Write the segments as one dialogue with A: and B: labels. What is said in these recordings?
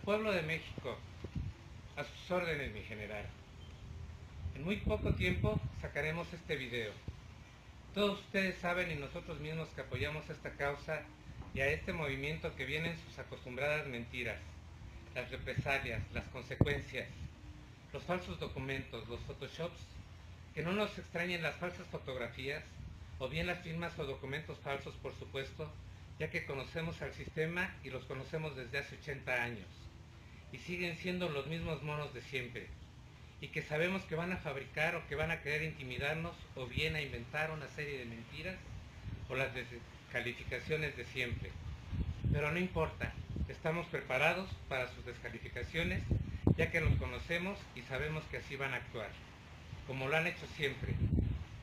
A: pueblo de México, a sus órdenes, mi general. En muy poco tiempo sacaremos este video. Todos ustedes saben y nosotros mismos que apoyamos esta causa y a este movimiento que vienen sus acostumbradas mentiras, las represalias, las consecuencias, los falsos documentos, los photoshops, que no nos extrañen las falsas fotografías o bien las firmas o documentos falsos, por supuesto, ya que conocemos al sistema y los conocemos desde hace 80 años y siguen siendo los mismos monos de siempre, y que sabemos que van a fabricar o que van a querer intimidarnos o bien a inventar una serie de mentiras o las descalificaciones de siempre. Pero no importa, estamos preparados para sus descalificaciones, ya que los conocemos y sabemos que así van a actuar, como lo han hecho siempre.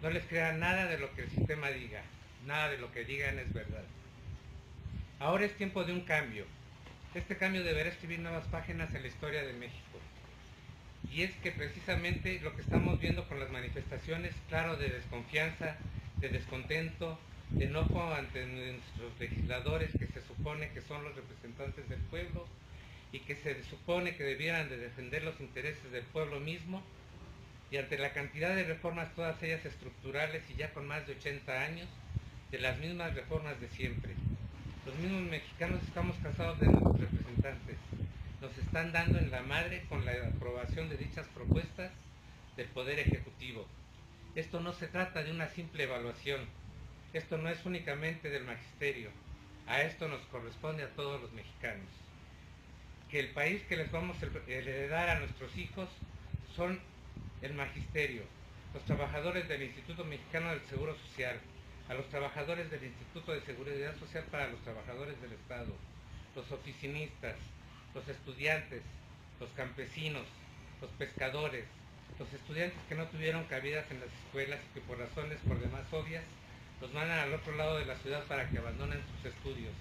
A: No les crean nada de lo que el sistema diga, nada de lo que digan es verdad. Ahora es tiempo de un cambio. Este cambio deberá escribir nuevas páginas en la historia de México. Y es que precisamente lo que estamos viendo con las manifestaciones, claro, de desconfianza, de descontento, de enojo ante nuestros legisladores que se supone que son los representantes del pueblo y que se supone que debieran de defender los intereses del pueblo mismo, y ante la cantidad de reformas, todas ellas estructurales y ya con más de 80 años, de las mismas reformas de siempre. Los mismos mexicanos estamos cansados de nuestros representantes. Nos están dando en la madre con la aprobación de dichas propuestas del Poder Ejecutivo. Esto no se trata de una simple evaluación. Esto no es únicamente del magisterio. A esto nos corresponde a todos los mexicanos. Que el país que les vamos a heredar a nuestros hijos son el magisterio, los trabajadores del Instituto Mexicano del Seguro Social, a los trabajadores del Instituto de Seguridad Social para los trabajadores del Estado, los oficinistas, los estudiantes, los campesinos, los pescadores, los estudiantes que no tuvieron cabidas en las escuelas y que por razones por demás obvias los mandan al otro lado de la ciudad para que abandonen sus estudios.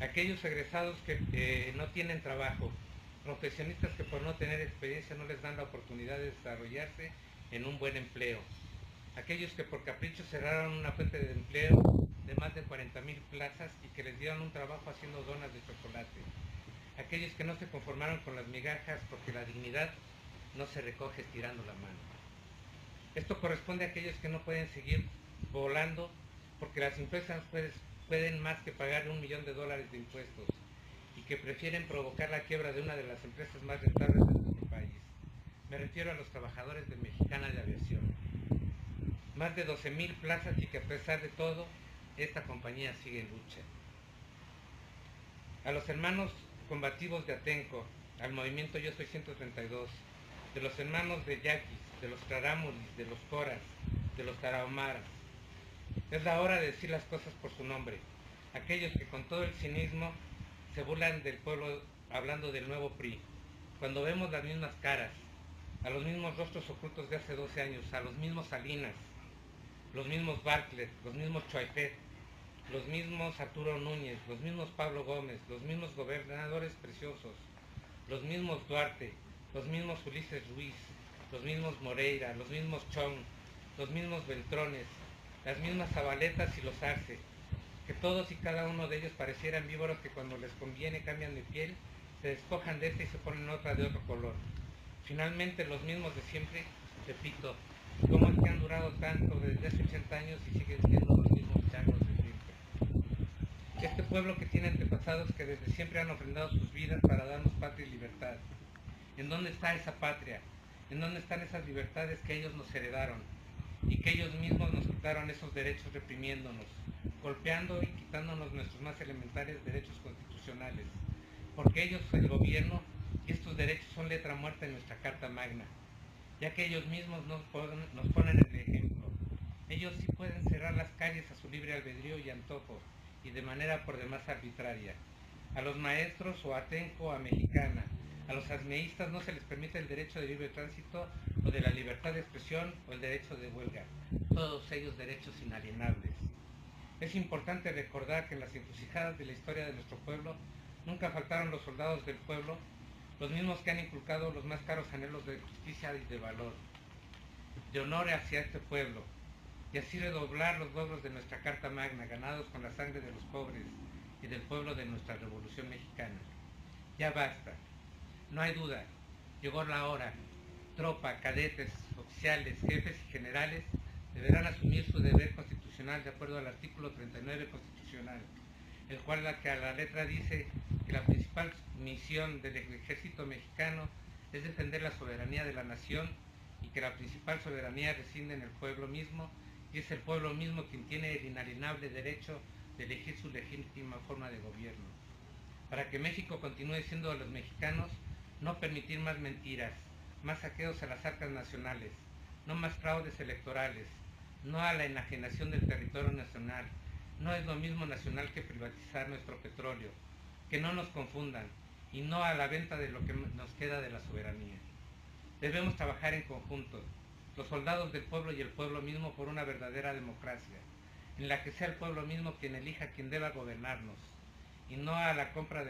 A: Aquellos egresados que no tienen trabajo, profesionistas que por no tener experiencia no les dan la oportunidad de desarrollarse en un buen empleo. Aquellos que por capricho cerraron una fuente de empleo de más de 40,000 plazas y que les dieron un trabajo haciendo donas de chocolate. Aquellos que no se conformaron con las migajas porque la dignidad no se recoge estirando la mano. Esto corresponde a aquellos que no pueden seguir volando porque las empresas pueden más que pagar $1 millón de impuestos y que prefieren provocar la quiebra de una de las empresas más rentables de nuestro país. Me refiero a los trabajadores de Mexicana de Aviación. Más de 12,000 plazas y que a pesar de todo, esta compañía sigue en lucha. A los hermanos combativos de Atenco, al movimiento Yo Soy 132, de los hermanos de Yaquis, de los Taramuris, de los Coras, de los Tarahumaras. Es la hora de decir las cosas por su nombre. Aquellos que con todo el cinismo se burlan del pueblo hablando del nuevo PRI. Cuando vemos las mismas caras, a los mismos rostros ocultos de hace 12 años, a los mismos Salinas, los mismos Bartlett, los mismos Choaifet, los mismos Arturo Núñez, los mismos Pablo Gómez, los mismos gobernadores preciosos, los mismos Duarte, los mismos Ulises Ruiz, los mismos Moreira, los mismos Chong, los mismos Beltrones, las mismas Zabaletas y los Arce, que todos y cada uno de ellos parecieran víboros que cuando les conviene cambian de piel, se despojan de esta y se ponen otra de otro color. Finalmente los mismos de siempre, repito, cómo es que han durado tanto desde hace 80 años y siguen siendo los mismos changos de siempre. Este pueblo que tiene antepasados que desde siempre han ofrendado sus vidas para darnos patria y libertad. ¿En dónde está esa patria? ¿En dónde están esas libertades que ellos nos heredaron? Y que ellos mismos nos quitaron esos derechos reprimiéndonos, golpeando y quitándonos nuestros más elementales derechos constitucionales. Porque ellos, el gobierno, y estos derechos son letra muerta en nuestra Carta Magna, ya que ellos mismos nos ponen el ejemplo. Ellos sí pueden cerrar las calles a su libre albedrío y antojo, y de manera por demás arbitraria. A los maestros o a Atenco o a Mexicana, a los asmeístas no se les permite el derecho de libre tránsito o de la libertad de expresión o el derecho de huelga, todos ellos derechos inalienables. Es importante recordar que en las encrucijadas de la historia de nuestro pueblo nunca faltaron los soldados del pueblo, los mismos que han inculcado los más caros anhelos de justicia y de valor, de honor hacia este pueblo, y así redoblar los logros de nuestra Carta Magna, ganados con la sangre de los pobres y del pueblo de nuestra Revolución Mexicana. Ya basta. No hay duda. Llegó la hora. Tropa, cadetes, oficiales, jefes y generales deberán asumir su deber constitucional de acuerdo al artículo 39 constitucional, el cual a la letra dice que la principal misión del ejército mexicano es defender la soberanía de la nación y que la principal soberanía reside en el pueblo mismo, y es el pueblo mismo quien tiene el inalienable derecho de elegir su legítima forma de gobierno. Para que México continúe siendo de los mexicanos, no permitir más mentiras, más saqueos a las arcas nacionales, no más fraudes electorales, no a la enajenación del territorio nacional. No es lo mismo nacional que privatizar nuestro petróleo. Que no nos confundan, y no a la venta de lo que nos queda de la soberanía. Debemos trabajar en conjunto, los soldados del pueblo y el pueblo mismo, por una verdadera democracia, en la que sea el pueblo mismo quien elija quien deba gobernarnos, y no a la compra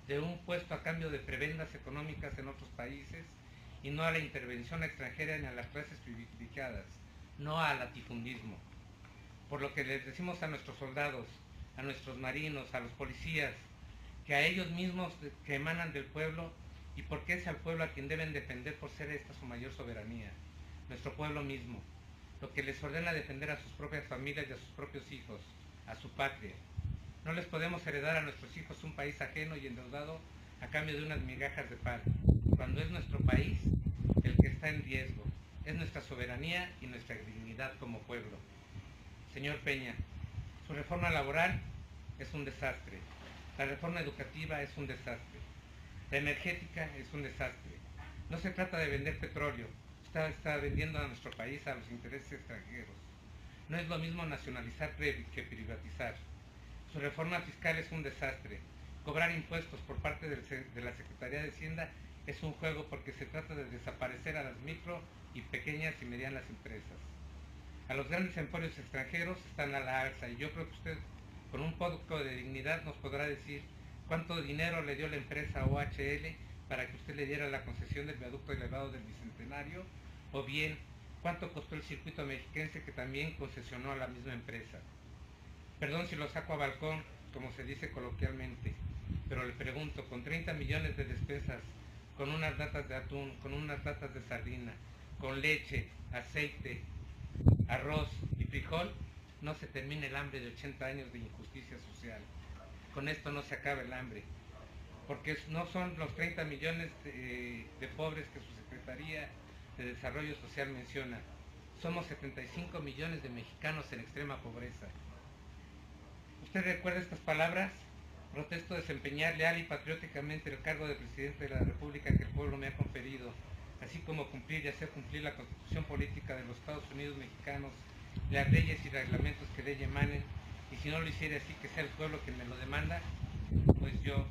A: de un puesto a cambio de prebendas económicas en otros países, y no a la intervención extranjera en las clases privilegiadas, no al latifundismo. Por lo que les decimos a nuestros soldados, a nuestros marinos, a los policías, que a ellos mismos que emanan del pueblo, y porque es al pueblo a quien deben defender por ser esta su mayor soberanía, nuestro pueblo mismo, lo que les ordena defender a sus propias familias y a sus propios hijos, a su patria. No les podemos heredar a nuestros hijos un país ajeno y endeudado a cambio de unas migajas de pan, cuando es nuestro país el que está en riesgo, es nuestra soberanía y nuestra dignidad como pueblo. Señor Peña, su reforma laboral es un desastre, la reforma educativa es un desastre, la energética es un desastre. No se trata de vender petróleo, usted está vendiendo a nuestro país a los intereses extranjeros. No es lo mismo nacionalizar que privatizar. Su reforma fiscal es un desastre. Cobrar impuestos por parte de la Secretaría de Hacienda es un juego, porque se trata de desaparecer a las micro y pequeñas y medianas empresas. A los grandes emporios extranjeros están a la alza, y yo creo que usted, con un poco de dignidad, nos podrá decir cuánto dinero le dio la empresa OHL para que usted le diera la concesión del viaducto elevado del Bicentenario, o bien cuánto costó el circuito mexiquense que también concesionó a la misma empresa. Perdón si lo saco a balcón, como se dice coloquialmente, pero le pregunto, con 30 millones de despensas, con unas latas de atún, con unas latas de sardina, con leche, aceite, arroz y frijol, no se termina el hambre de 80 años de injusticia social. Con esto no se acaba el hambre, porque no son los 30 millones de pobres que su Secretaría de Desarrollo Social menciona. Somos 75 millones de mexicanos en extrema pobreza. ¿Usted recuerda estas palabras? Protesto desempeñar leal y patrióticamente el cargo de presidente de la República que el pueblo me ha conferido, así como cumplir y hacer cumplir la Constitución Política de los Estados Unidos Mexicanos, las leyes y reglamentos que de ella emanen, y si no lo hiciera así, que sea el pueblo quien me lo demanda. Pues yo,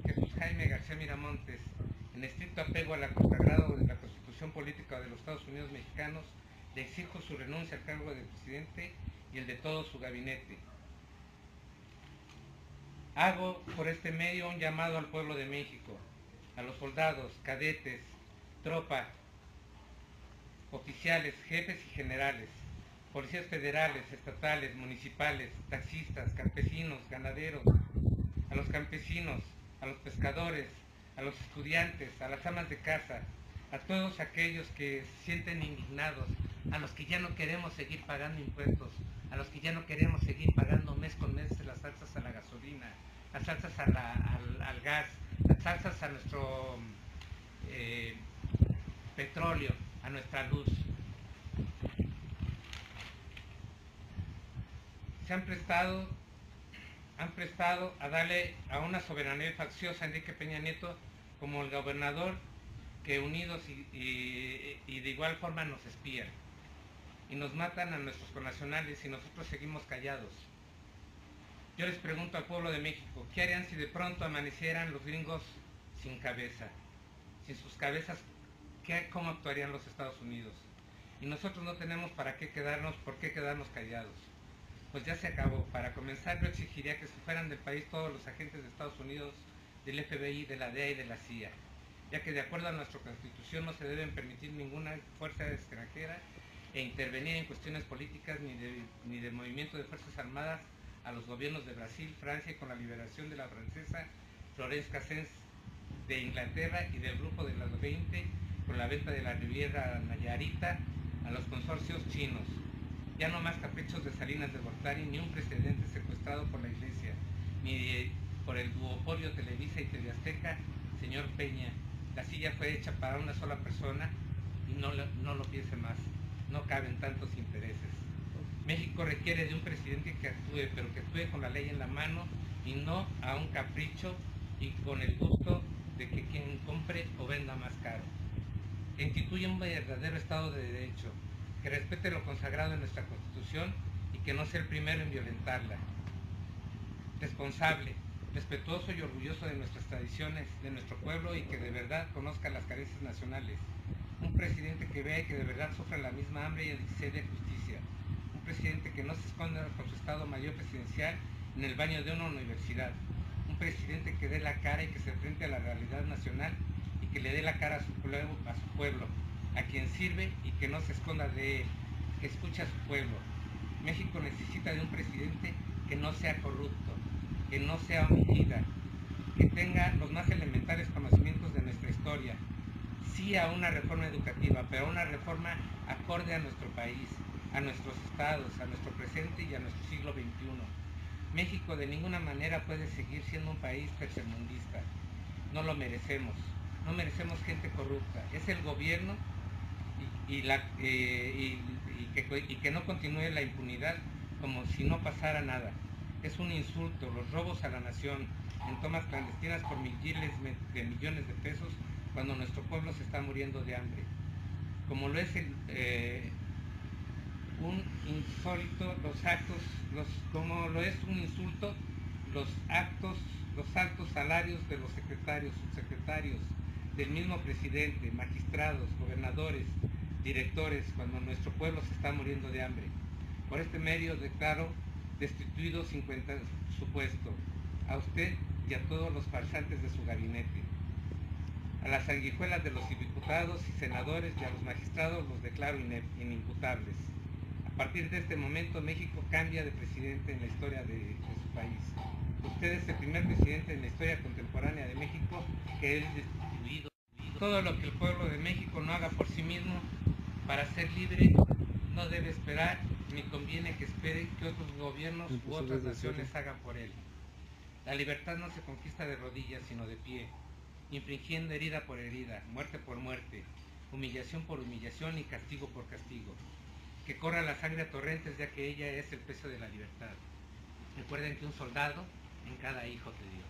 A: Jesús Jaime García Miramontes, en estricto apego a la consagrado de la Constitución Política de los Estados Unidos Mexicanos, le exijo su renuncia al cargo de presidente y el de todo su gabinete. Hago por este medio un llamado al pueblo de México, a los soldados, cadetes, tropa, oficiales, jefes y generales, policías federales, estatales, municipales, taxistas, campesinos, ganaderos, a los campesinos, a los pescadores, a los estudiantes, a las amas de casa, a todos aquellos que se sienten indignados, a los que ya no queremos seguir pagando impuestos, a los que ya no queremos seguir pagando mes con mes las alzas a la gasolina, las alzas al gas, las alzas a nuestro petróleo, a nuestra luz. Han prestado a darle a una soberanía facciosa a Enrique Peña Nieto como el gobernador, que unidos y de igual forma nos espían y nos matan a nuestros connacionales, y nosotros seguimos callados. Yo les pregunto al pueblo de México, ¿qué harían si de pronto amanecieran los gringos sin cabeza? Sin sus cabezas, ¿cómo actuarían los Estados Unidos? Y nosotros no tenemos por qué quedarnos callados. Pues ya se acabó. Para comenzar, yo exigiría que se fueran del país todos los agentes de Estados Unidos, del FBI, de la DEA y de la CIA, ya que de acuerdo a nuestra Constitución no se deben permitir ninguna fuerza extranjera e intervenir en cuestiones políticas ni de movimiento de fuerzas armadas a los gobiernos de Brasil, Francia, y con la liberación de la francesa Florence Cassens, de Inglaterra y del grupo de las 20, con la venta de la Riviera Nayarita a los consorcios chinos. Ya no más caprichos de Salinas de Gortari, ni un presidente secuestrado por la Iglesia, ni por el duopolio Televisa y TV Azteca. Señor Peña, la silla fue hecha para una sola persona y no lo piense más, no caben tantos intereses. México requiere de un presidente que actúe, pero que actúe con la ley en la mano y no a un capricho y con el gusto de que quien compre o venda más caro. Que instituya un verdadero Estado de Derecho, que respete lo consagrado en nuestra Constitución y que no sea el primero en violentarla. Responsable, respetuoso y orgulloso de nuestras tradiciones, de nuestro pueblo, y que de verdad conozca las carencias nacionales. Un presidente que vea y que de verdad sufra la misma hambre y el de justicia. Un presidente que no se esconda con su Estado Mayor presidencial en el baño de una universidad. Un presidente que dé la cara y que se enfrente a la realidad nacional y que le dé la cara a su pueblo, a quien sirve, y que no se esconda de él, que escuche a su pueblo. México necesita de un presidente que no sea corrupto, que no sea homicida, que tenga los más elementales conocimientos de nuestra historia. Sí a una reforma educativa, pero a una reforma acorde a nuestro país, a nuestros estados, a nuestro presente y a nuestro siglo XXI. México de ninguna manera puede seguir siendo un país tercermundista. No lo merecemos. No merecemos gente corrupta. Es el gobierno y que no continúe la impunidad como si no pasara nada. Es un insulto los robos a la nación en tomas clandestinas por miles de millones de pesos cuando nuestro pueblo se está muriendo de hambre. Como lo es un insólito como lo es un insulto los altos salarios de los secretarios, subsecretarios, del mismo presidente, magistrados, gobernadores, directores, cuando nuestro pueblo se está muriendo de hambre. Por este medio declaro destituido 50 su puesto, a usted y a todos los farsantes de su gabinete. A las sanguijuelas de los diputados y senadores y a los magistrados los declaro inimputables. A partir de este momento, México cambia de presidente en la historia de su país. Usted es el primer presidente en la historia contemporánea de México que es destituido. Todo lo que el pueblo de México no haga por sí mismo para ser libre, no debe esperar, ni conviene que espere que otros gobiernos u otras naciones hagan por él. La libertad no se conquista de rodillas, sino de pie, infringiendo herida por herida, muerte por muerte, humillación por humillación y castigo por castigo. Que corra la sangre a torrentes, ya que ella es el peso de la libertad. Recuerden que un soldado en cada hijo de Dios.